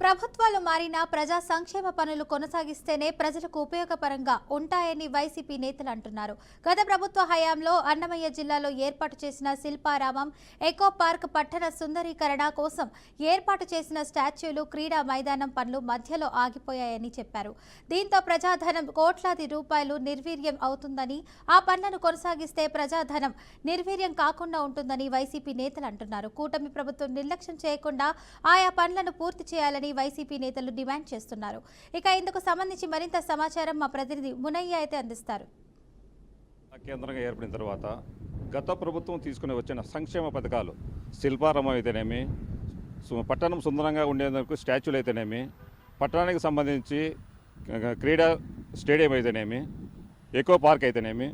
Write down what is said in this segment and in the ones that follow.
ప్రభుత్వాలు మారినా ప్రజా సంక్షేమ పనులు కొనసాగిస్తేనే ప్రజలకు ఉపయోగకరంగా ఉంటాయని వైసీపీ నేతలు అంటున్నారు. గత ప్రభుత్వ హయాంలో అన్నమయ్య జిల్లాలో ఏర్పాటు చేసిన శిల్పారామం, ఎకో పార్క్ పట్టణ సుందరీకరణ కోసం ఏర్పాటు చేసిన స్టాచ్యూలు, క్రీడా మైదానం పనులు మధ్యలో ఆగిపోయాయని చెప్పారు. దీంతో ప్రజాధనం కోట్లాది రూపాయలు నిర్వీర్యం అవుతుందని, ఆ పనులను కొనసాగిస్తే ప్రజాధనం నిర్వీర్యం కాకుండా ఉంటుందని వైసీపీ నేతలు అంటున్నారు. కూటమి ప్రభుత్వం నిర్లక్ష్యం చేయకుండా ఆయా పనులను పూర్తి చేయాలని వైసీపీ నేతలు డిమాండ్ చేస్తున్నారు. ఇక ఇందుకు సంబంధించి మరింత సమాచారం మా ప్రతినిధి మునయ్య అయితే అందిస్తారు. కేంద్రంగా ఏర్పడిన తర్వాత గత ప్రభుత్వం తీసుకుని వచ్చిన సంక్షేమ పథకాలు, శిల్పారామం అయితేనేమి, పట్టణం సుందరంగా ఉండేందుకు స్టాచ్యూలు అయితేనేమి, పట్టణానికి సంబంధించి క్రీడా స్టేడియం అయితేనేమి, ఎకో పార్క్ అయితేనేమి,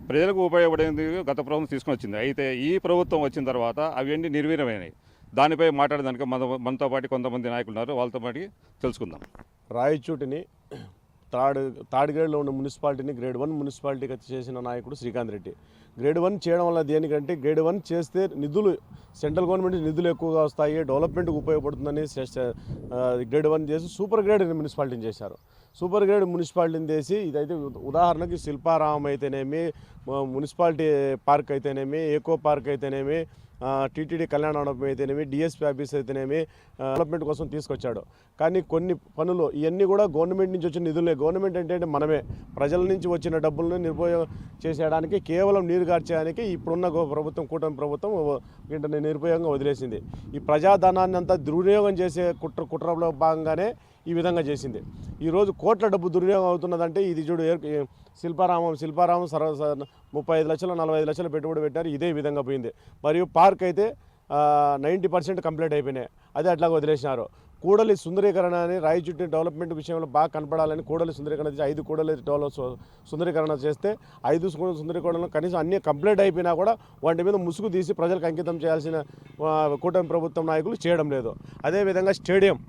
ప్రజలకు ఉపయోగపడేందుకు గత ప్రభుత్వం తీసుకుని వచ్చింది. అయితే ఈ ప్రభుత్వం వచ్చిన తర్వాత అవన్నీ నిర్వీర్యమైనాయి. దానిపై మాట్లాడడానికి మనతో పాటు కొంతమంది నాయకులు ఉన్నారు. వాళ్ళతో పాటు తెలుసుకుందాం. రాయచోటిని తాడిగేడులో ఉన్న మున్సిపాలిటీని గ్రేడ్ 1 మున్సిపాలిటీగా చేసిన నాయకుడు శ్రీకాంత్ రెడ్డి. గ్రేడ్ 1 చేయడం వల్ల దేనికంటే గ్రేడ్ 1 చేస్తే నిధులు సెంట్రల్ గవర్నమెంట్ నిధులు ఎక్కువగా వస్తాయి, డెవలప్మెంట్కి ఉపయోగపడుతుందని గ్రేడ్ 1 చేసి సూపర్ గ్రేడ్ మున్సిపాలిటీని చేశారు. సూపర్ గ్రేడ్ మున్సిపాలిటీని చేసి ఇదైతే ఉదాహరణకి శిల్పారామం అయితేనేమి, మున్సిపాలిటీ పార్క్ అయితేనేమి, ఎకో పార్క్ అయితేనేమి, టీటీడీ కళ్యాణ మండపం అయితేనేమి, డిఎస్పీ ఆఫీస్ అయితేనేమి డెవలప్మెంట్ కోసం తీసుకొచ్చాడు. కానీ కొన్ని పనులు ఇవన్నీ కూడా గవర్నమెంట్ నుంచి వచ్చిన నిధులే. గవర్నమెంట్ అంటే మనమే, ప్రజల నుంచి వచ్చిన డబ్బులను నిర్భయం చేసేయడానికి, కేవలం నీరు గార్చేయడానికి ఇప్పుడున్న ప్రభుత్వం, కూటమి ప్రభుత్వం నిరుపయోగంగా వదిలేసింది. ఈ ప్రజాధనాన్ని అంతా దుర్వినియోగం చేసే కుట్రలో భాగంగానే ఈ విధంగా చేసింది. ఈరోజు కోట్ల డబ్బు దుర్వినియోగం అవుతున్నదంటే ఇది చూడు. శిల్పారామం 35 లక్షలు 45 లక్షలు పెట్టుబడి పెట్టారు, ఇదే విధంగా పోయింది. మరియు పార్క్ అయితే 90% కంప్లీట్ అయిపోయినాయి, అదే అట్లా వదిలేసినారు. కూడలి సుందరీకరణ అని రాయచోటి డెవలప్మెంట్ విషయంలో బాగా కనపడాలని కూడలి సుందరీకరణ చేసి 5 కూడలి సుందరీకరణ చేస్తే 5 సుందరీకరణలు కనీసం అన్నీ కంప్లీట్ అయిపోయినా కూడా వాటి మీద ముసుగు తీసి ప్రజలకు అంకితం చేయాల్సిన కూటమి ప్రభుత్వం నాయకులు చేయడం లేదు. అదేవిధంగా స్టేడియం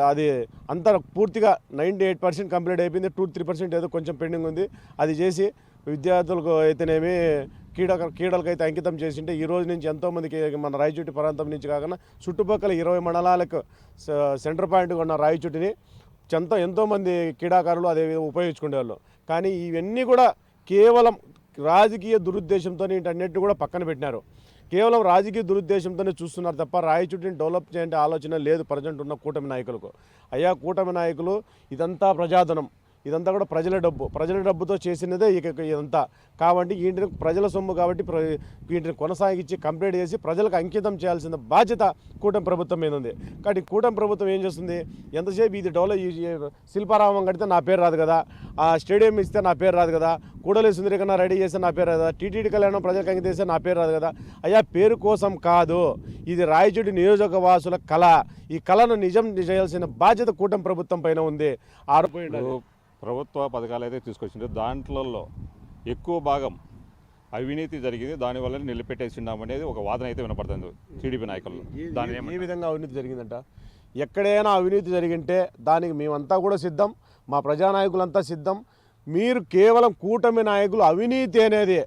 అది అంతా పూర్తిగా 98% కంప్లీట్ అయిపోయింది. 2-3% ఏదో కొంచెం పెండింగ్ ఉంది. అది చేసి విద్యార్థులకు అయితేనేమి, క్రీడలకు అయితే అంకితం చేసింటే ఈ రోజు నుంచి ఎంతోమందికి మన రాయచోటి ప్రాంతం నుంచి కాకుండా చుట్టుపక్కల 20 మండలాలకు సెంటర్ పాయింట్గా ఉన్న రాయచోటిని ఎంతోమంది క్రీడాకారులు అదే ఉపయోగించుకునేవాళ్ళు. కానీ ఇవన్నీ కూడా కేవలం రాజకీయ దురుద్దేశంతో వీటన్నిటిని కూడా పక్కన పెట్టినారు. కేవలం రాజకీయ దురుద్దేశంతోనే చూస్తున్నారు తప్ప రాయచోటిని డెవలప్ చేయాలంటే ఆలోచన లేదు ప్రజెంట్ ఉన్న కూటమి నాయకులకు. అయ్యా కూటమి నాయకులు, ఇదంతా ప్రజాధనం, ఇదంతా కూడా ప్రజల డబ్బుతో చేసినదే ఇదంతా. కాబట్టి వీటిని ప్రజల సొమ్ము కాబట్టి వీటిని కొనసాగించి కంప్లీట్ చేసి ప్రజలకు అంకితం చేయాల్సిన బాధ్యత కూటమి ప్రభుత్వం మీద ఉంది. కాబట్టి కూటమి ప్రభుత్వం ఏం చేస్తుంది, ఎంతసేపు ఇది శిల్పారామం కడితే నా పేరు రాదు కదా, ఆ స్టేడియం ఇస్తే నా పేరు రాదు కదా, కూడలి సుందరీకరణ రెడీ చేస్తే నా పేరు రాదు కదా, టీటీడీ కళ్యాణం ప్రజలకు అంకితం చేస్తే నా పేరు రాదు కదా. అయ్యా పేరు కోసం కాదు, ఇది రాయచోటి నియోజకవాసుల కళ. ఈ కళను నిజం చేయాల్సిన బాధ్యత కూటమి ప్రభుత్వం పైన ఉంది. ప్రభుత్వ పథకాలు అయితే తీసుకొచ్చింది, దాంట్లో ఎక్కువ భాగం అవినీతి జరిగింది, దానివల్ల నిలబెట్టేసినామనేది ఒక వాదన అయితే వినపడుతుంది టీడీపీ నాయకులు. ఏ విధంగా అవినీతి జరిగిందంట? ఎక్కడైనా అవినీతి జరిగింటే దానికి మేమంతా కూడా సిద్ధం, మా ప్రజానాయకులంతా సిద్ధం. మీరు కేవలం కూటమి నాయకులు అవినీతి అనేది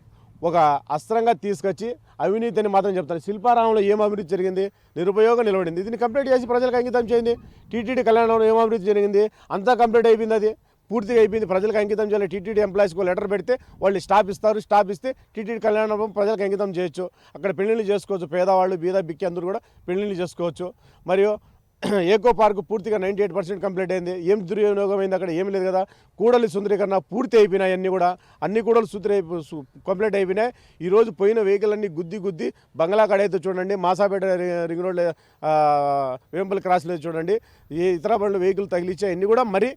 ఒక అస్త్రంగా తీసుకొచ్చి అవినీతి అని మాత్రం చెప్తాను. శిల్పారామంలో ఏం అభివృద్ధి జరిగింది? నిరుపయోగం నిలబడింది. దీన్ని కంప్లీట్ చేసి ప్రజలకు అంకితం చేయండి. టీటీడీ కళ్యాణంలో ఏం అభివృద్ధి జరిగింది? అంతా కంప్లీట్ అయిపోయింది, అది పూర్తిగా అయిపోయింది. ప్రజలకు అంకితం చేయాలి. టీటీడీ ఎంప్లాయీస్కి లెటర్ పెడితే వాళ్ళు స్టాప్ ఇస్తారు. స్టాప్ ఇస్తే టీటీడీ కళ్యాణం ప్రజలకు అంకితం చేయొచ్చు. అక్కడ పెళ్లిళ్ళు చేసుకోవచ్చు, పేదవాళ్ళు బీద బిక్కి అందరూ కూడా పెళ్లిళ్ళు చేసుకోవచ్చు. మరియు ఎకో పార్క్ పూర్తిగా 98% కంప్లీట్ అయింది. ఏం దుర్వినియోగం అయింది? అక్కడ ఏమీ లేదు కదా. కూడలి సుందరీకరణ పూర్తి అయిపోయినాయి, అన్ని కూడలు కంప్లీట్ అయిపోయినాయి. ఈరోజు పోయిన వెహికల్ అన్నీ గుద్ది బంగ్లా కాడైతే చూడండి, మాసాపేట రింగ్ రోడ్ వేంపల్లి క్రాస్లో చూడండి, ఇతర బండ్లు వెహికల్ తగిలిచ్చే అన్నీ కూడా మరి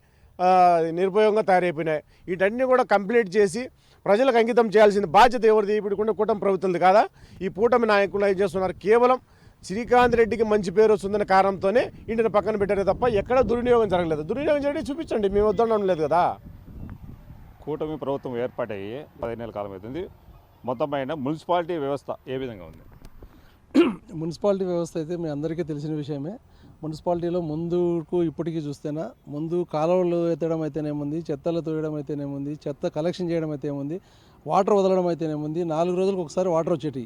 నిరుపయోగంగా తయారైపోయినాయి. వీటన్నీ కూడా కంప్లీట్ చేసి ప్రజలకు అంకితం చేయాల్సిన బాధ్యత ఎవరిది? ఇప్పుడు కూటమి ప్రభుత్వంది కాదా? ఈ కూటమి నాయకులు ఏం చేస్తున్నారు? కేవలం శ్రీకాంత్ రెడ్డికి మంచి పేరు వస్తుందనే కారణంతోనే ఇంటిని పక్కన పెట్టారే తప్ప ఎక్కడ దుర్వినియోగం జరగలేదు. దుర్వినియోగం చేయడం చూపించండి, మేము వద్దడం లేదు కదా. కూటమి ప్రభుత్వం ఏర్పాటయ్యి 15 నెలల కాలం అవుతుంది. మొత్తమైన మున్సిపాలిటీ వ్యవస్థ ఏ విధంగా ఉంది? మున్సిపాలిటీ వ్యవస్థ అయితే మీ అందరికీ తెలిసిన విషయమే. మున్సిపాలిటీలో ముందుకు ఇప్పటికీ చూస్తేనా, ముందు కాలువలు ఎత్తడం అయితేనేముంది, చెత్తలు తోయడం అయితేనేముంది, చెత్త కలెక్షన్ చేయడం అయితే ఏముంది, వాటర్ వదలడం అయితేనేముంది, 4 రోజులకు ఒకసారి వాటర్ వచ్చేటి.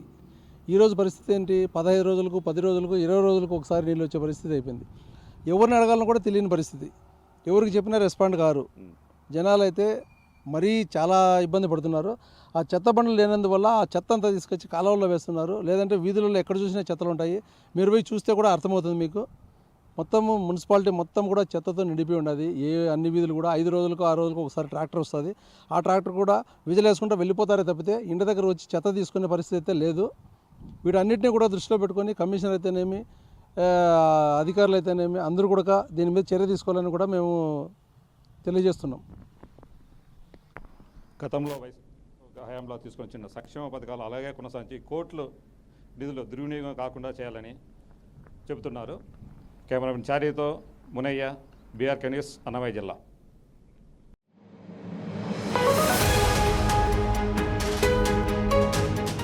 ఈరోజు పరిస్థితి ఏంటి? 15 రోజులకు, 10 రోజులకు, 20 రోజులకు ఒకసారి నీళ్ళు వచ్చే పరిస్థితి అయిపోయింది. ఎవరిని అడగాలని కూడా తెలియని పరిస్థితి, ఎవరికి చెప్పినా రెస్పాండ్ కారు. జనాలు అయితే మరీ చాలా ఇబ్బంది పడుతున్నారు. ఆ చెత్త బండ్లు లేనందువల్ల ఆ చెత్త అంతా తీసుకొచ్చి కాలువల్లో వేస్తున్నారు, లేదంటే వీధులలో ఎక్కడ చూసినా చెత్తలు ఉంటాయి. మీరు పోయి చూస్తే కూడా అర్థమవుతుంది మీకు. మొత్తము మున్సిపాలిటీ మొత్తం కూడా చెత్తతో నిండిపోయి ఉన్నది. అన్ని వీధులు కూడా 5 రోజులకు 6 రోజులకు ఒకసారి ట్రాక్టర్ వస్తుంది. ఆ ట్రాక్టర్ కూడా విజిలేసుకుంటూ వెళ్ళిపోతారే తప్పితే ఇంటి దగ్గర వచ్చి చెత్త తీసుకునే పరిస్థితి అయితే లేదు. వీటన్నిటిని కూడా దృష్టిలో పెట్టుకొని కమిషనర్ అయితేనేమి, అధికారులు అయితేనేమి అందరూ కూడా దీని మీద చర్య తీసుకోవాలని కూడా మేము తెలియజేస్తున్నాం. గతంలో హయాంలో తీసుకొని చిన్న సంక్షేమ పథకాలు అలాగే కొనసాగించి కోట్లు నిధులు దుర్వినియోగం కాకుండా చేయాలని చెబుతున్నారు. కెమెరామెన్ చారీతో మునయ్య, బీఆర్కే న్యూస్, అన్నమయ్య జిల్లా.